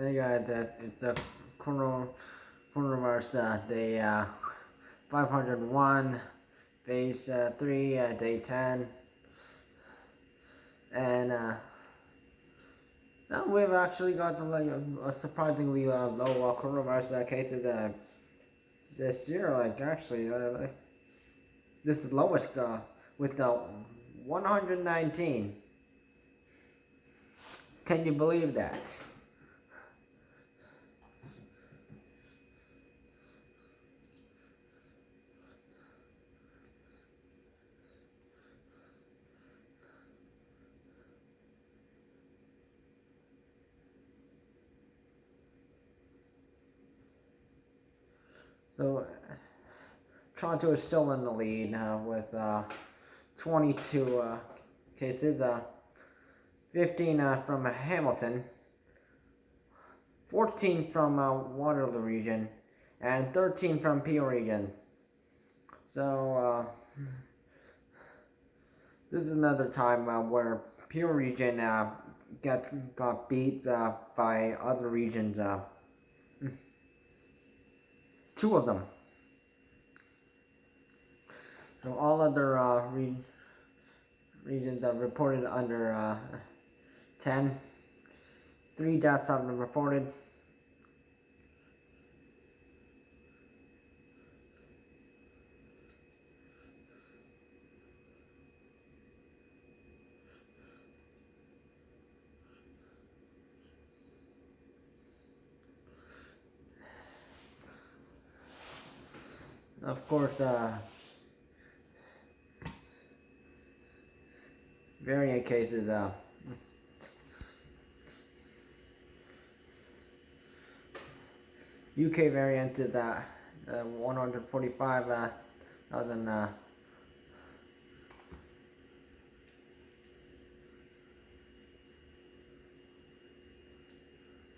It's a coronavirus day 501, phase 3, day 10, and now we've actually got like a surprisingly low coronavirus cases this year. Like actually, this is the lowest with 119. Can you believe that? So Toronto is still in the lead with 22 cases, 15 from Hamilton, 14 from Waterloo Region, and 13 from PH Region. So this is another time where PH Region got beat by other regions. Two of them. So all other regions are reported under 10. 3 deaths have been reported. Of course, variant cases. UK variant is 145,000.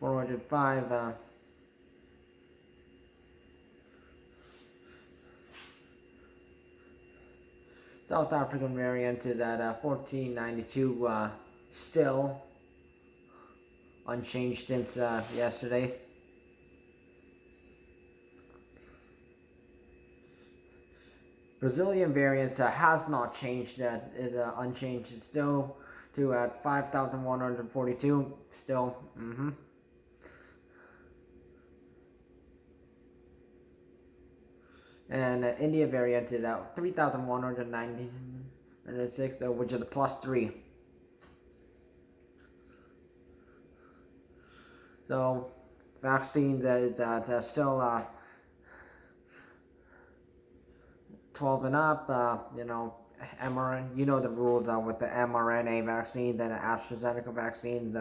405. South African variant is at 1492, still unchanged since yesterday. Brazilian variant has not changed, is unchanged still to at 5,142, still. And India variant is at 3,196, which is a +3. So vaccines is still 12 and up. mRNA. You know the rules with the mRNA vaccine and the AstraZeneca vaccines.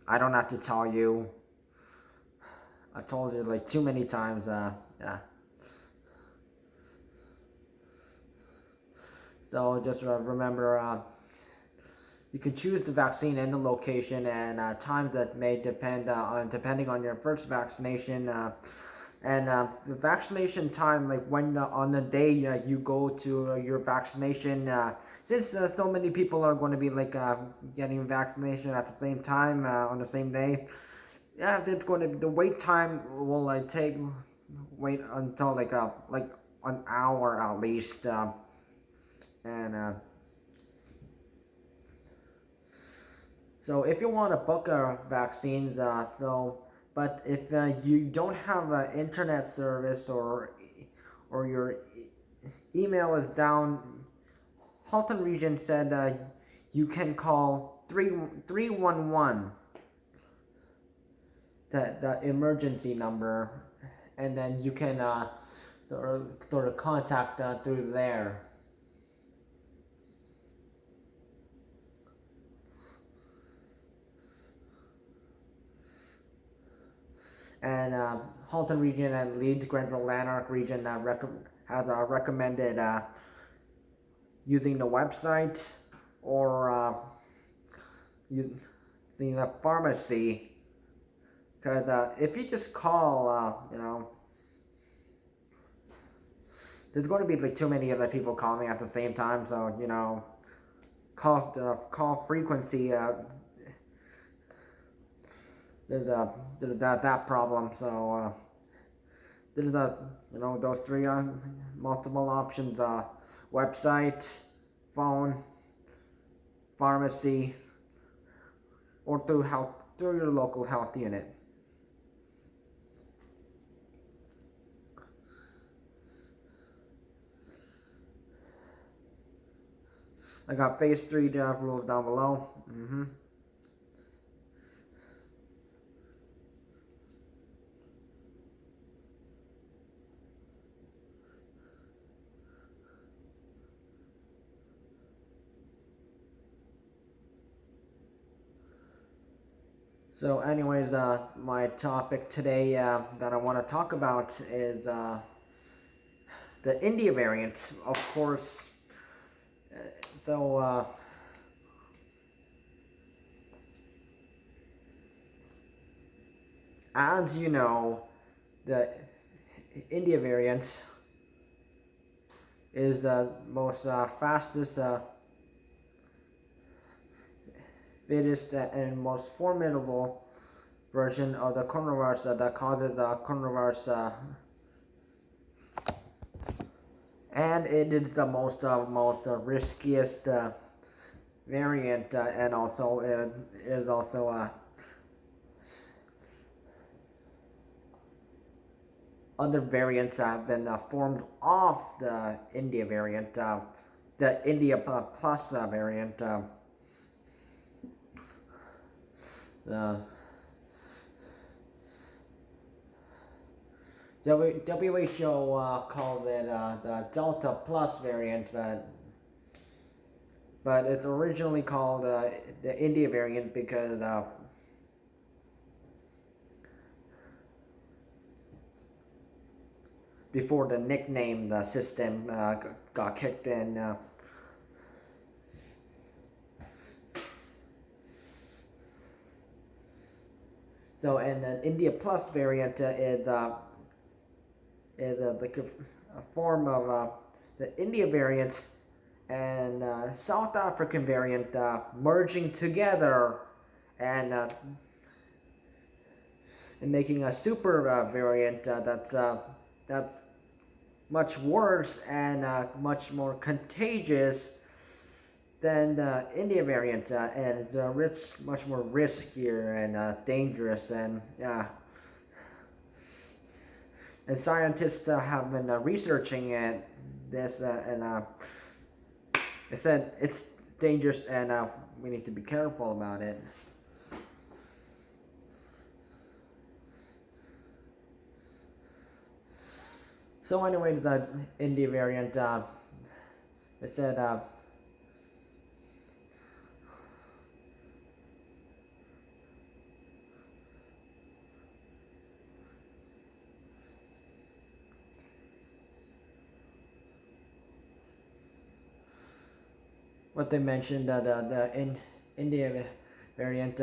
I don't have to tell you. I've told you like too many times. Yeah. So just remember, you can choose the vaccine and the location and times that may depend depending on your first vaccination. And the vaccination time, like when on the day you go to your vaccination, since so many people are going to be like getting vaccination at the same time on the same day, yeah, it's going to the wait time will wait until like an hour at least, and so if you want to book vaccines, but if you don't have internet service or your email is down, Halton Region said you can call 311, the emergency number, and then you can sort of contact through there. And Halton Region and Leeds, Grenville, Lanark Region has recommended using the website or using the pharmacy. Because if you just call, there's going to be like too many other people calling at the same time. So call frequency that problem. So there's those three multiple options: website, phone, pharmacy, or through your local health unit. I got phase 3 rules down below. So anyways, my topic today that I want to talk about is the India variant, of course. So as you know, the India variant is the most fastest, fittest, and most formidable version of the coronavirus that causes the coronavirus, and it is the most riskiest variant, and also it is also other variants have been formed off the India variant, the India plus variant. The WHO calls it the Delta plus variant, but it's originally called the India variant because before the nickname, the system got kicked in. So, and the India plus variant is like a form of the India variant and South African variant merging together and making a super variant that's much worse and much more contagious than the India variant, and it's much more riskier and dangerous, and scientists have been researching this, and it said it's dangerous, and we need to be careful about it. So anyways, the India variant, it said what they mentioned, the India variant,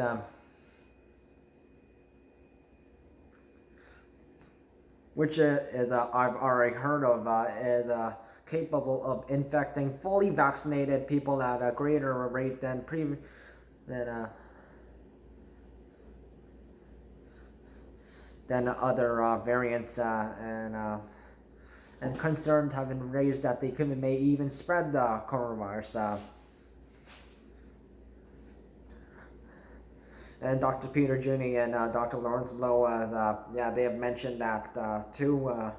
which is, I've already heard of, is capable of infecting fully vaccinated people at a greater rate than other variants, and concerns have been raised that they may even spread the coronavirus. And Dr. Peter Juni and Dr. Lawrence Lowe, they have mentioned that too.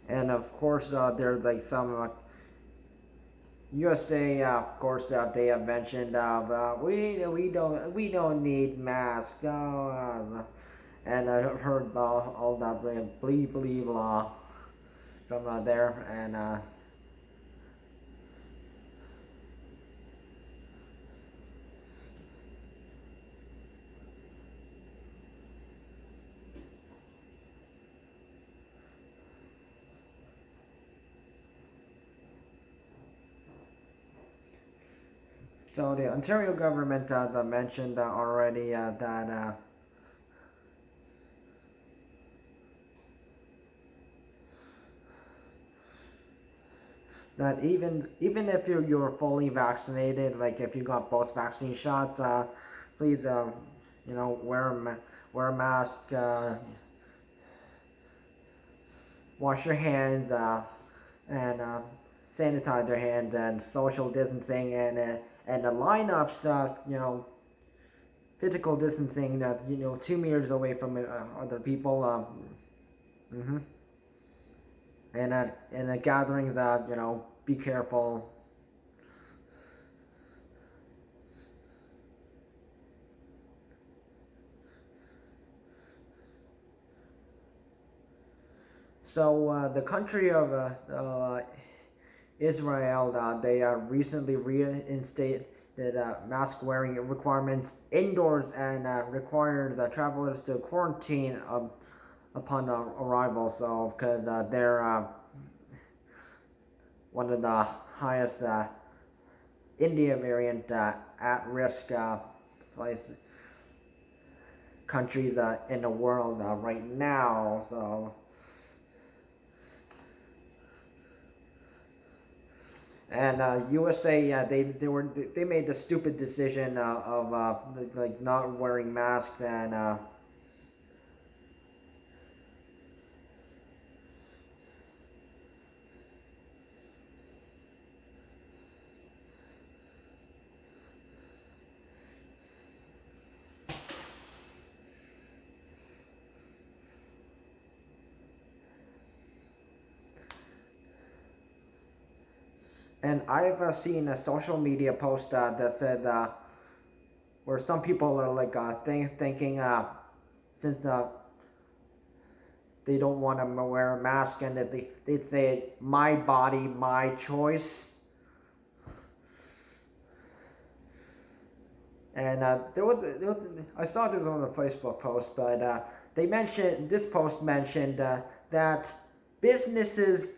And of course, there's like some USA, of course, they have mentioned we don't need masks. and I've heard all that believe from there, and so the Ontario government that mentioned already that even if you're fully vaccinated, like if you got both vaccine shots, please wear a mask, wash your hands, and sanitize your hands, and social distancing, and the lineups, physical distancing, that 2 meters away from other people, hmm and at gatherings, be careful. So the country of Israel, they recently reinstated mask wearing requirements indoors, and required the travelers to quarantine upon arrival. So because they're one of the highest India variant at risk place countries in the world right now. So. And USA, they made the stupid decision of like not wearing masks, and I've seen a social media post that said where some people are like thinking since they don't want to wear a mask, and that they say my body, my choice. And there was I saw this on a Facebook post, but this post mentioned that businesses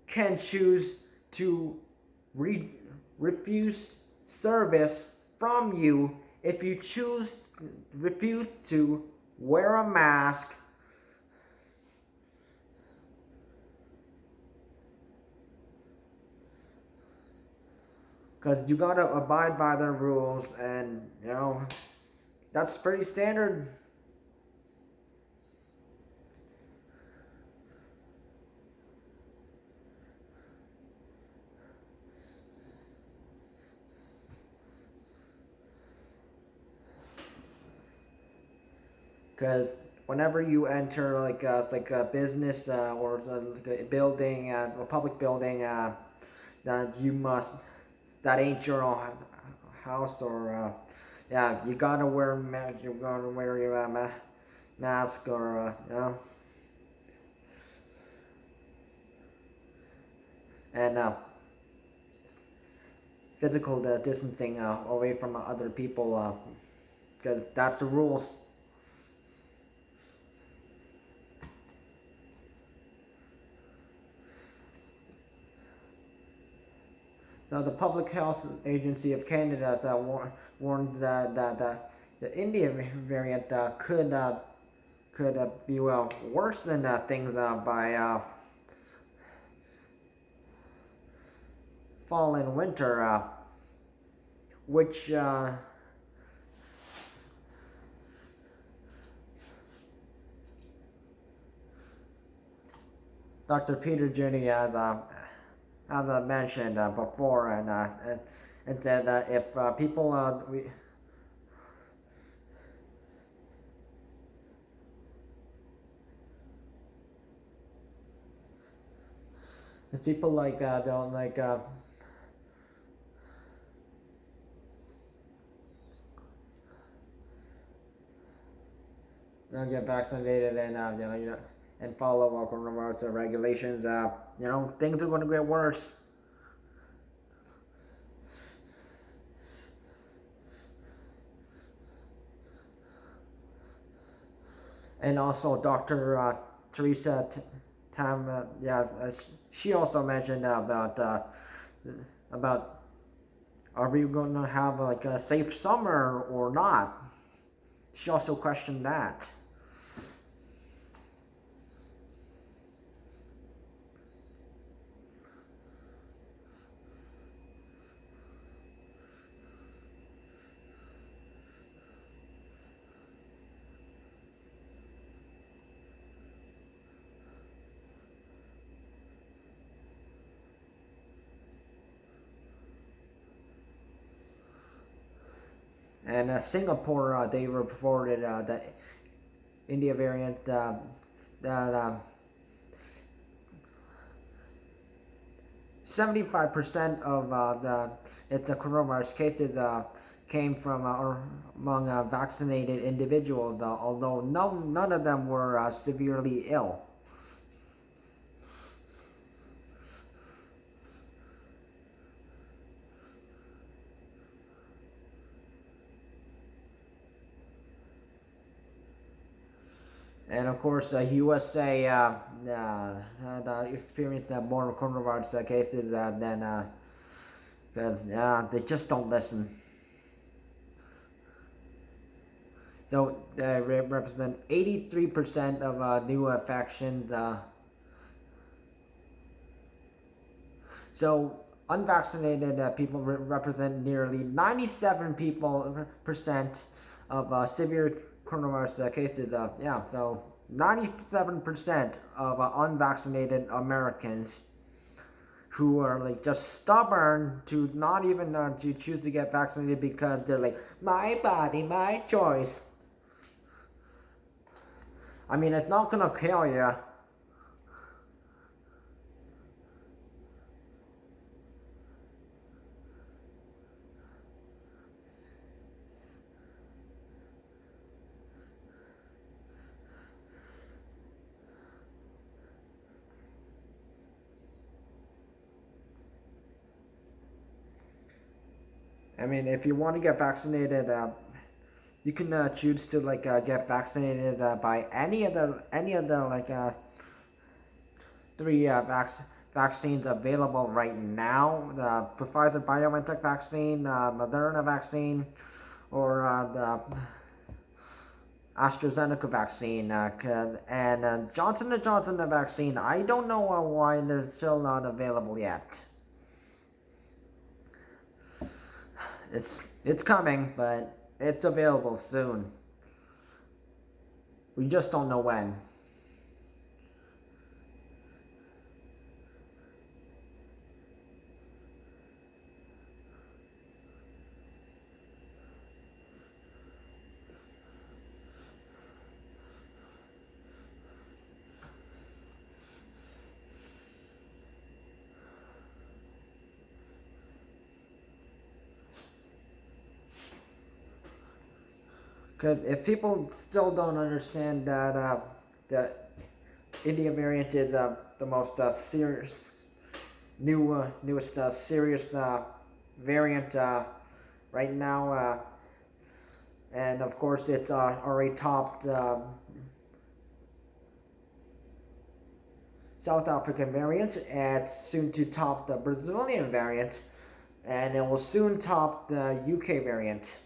can choose to refuse service from you if you refuse to wear a mask. Because you gotta abide by their rules, and that's pretty standard. Because whenever you enter like a business or like a building, a public building, that you must that ain't your own house, or yeah, you gotta wear your mask, or and physical distancing away from other people, because that's the rules. Now, the Public Health Agency of Canada warned that the Indian variant could be worse than things by fall and winter, which Dr. Peter Jenny as I mentioned before, and said if people if people don't get vaccinated and and follow coronavirus regulations, things are going to get worse. And also, Dr. Teresa Tam, she also mentioned about are we going to have like a safe summer or not? She also questioned that. And Singapore, they reported that India variant that 75% of the coronavirus cases came from or among vaccinated individuals, although none of them were severely ill. And of course, USA experienced more coronavirus cases than they just don't listen. So they represent 83% of new infections. So unvaccinated people represent nearly 97% of severe coronavirus cases. So 97% of unvaccinated Americans who are like just stubborn to not even to choose to get vaccinated because they're like, my body, my choice. I mean, it's not gonna kill you. I mean, if you want to get vaccinated, you can choose to like get vaccinated by any of the like three vaccines available right now: the Pfizer BioNTech vaccine, Moderna vaccine, or the AstraZeneca vaccine, and Johnson & Johnson vaccine. I don't know why they're still not available yet. It's coming, but it's available soon. We just don't know when. Cause if people still don't understand that the India variant is the most serious, newest serious variant right now, and of course it's already topped South African variant, and soon to top the Brazilian variant, and it will soon top the UK variant.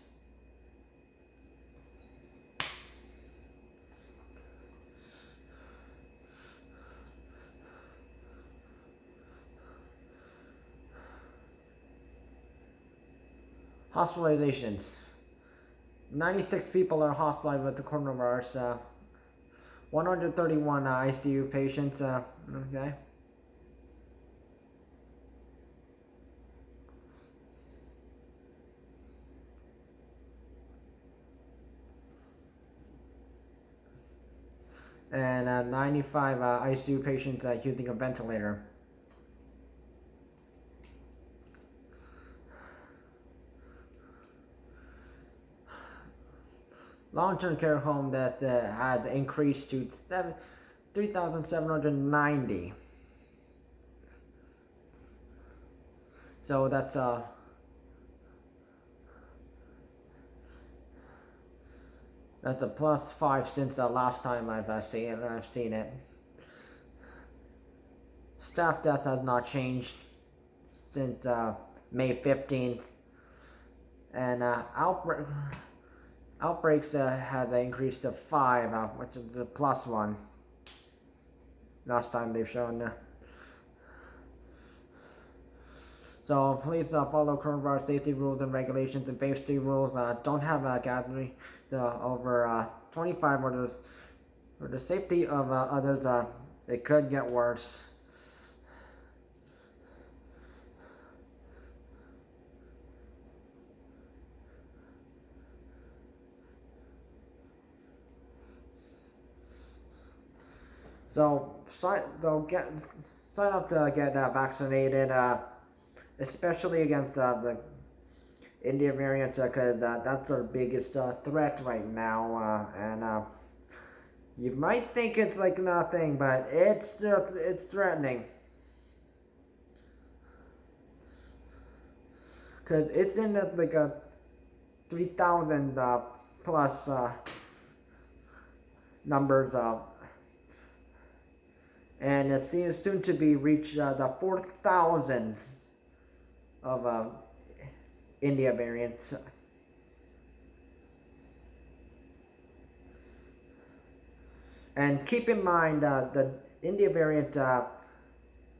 Hospitalizations. 96 people are hospitalized with the coronavirus. 131 ICU patients. Okay. And 95 ICU patients using a ventilator. long-term care home death has increased to 3,790. So that's a +5 since the last time I've seen it. Staff death has not changed since May 15th, and outbreaks have increased to 5, which is the +1. Last time they've shown. So please follow coronavirus safety rules and regulations and phase 3 rules. Don't have a gathering over 25 or the safety of others. It could get worse. So sign up to get vaccinated, especially against the India variant, because that's our biggest threat right now. And you might think it's like nothing, but it's threatening. Because it's in like a 3,000 plus numbers and it seems soon to be reached the 4,000s of India variants. And keep in mind the India variant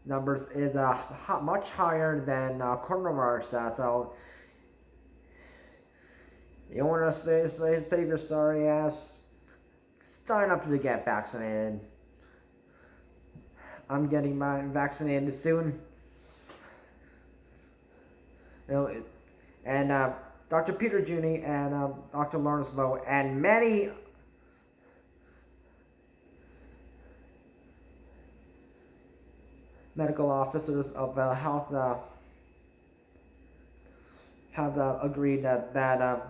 numbers is much higher than coronavirus. So you want to save your sorry ass, sign up to get vaccinated. I'm getting vaccinated soon. And Dr. Peter Juni and Dr. Lawrence Lowe and many medical officers of health have agreed that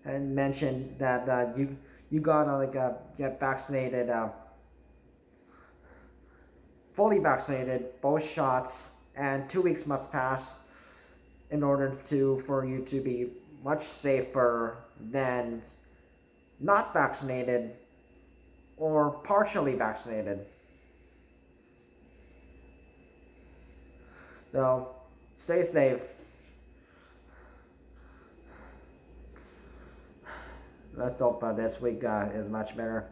and mentioned that you gotta get vaccinated, fully vaccinated, both shots, and 2 weeks must pass in order for you to be much safer than not vaccinated or partially vaccinated. So stay safe. Let's hope this week is much better.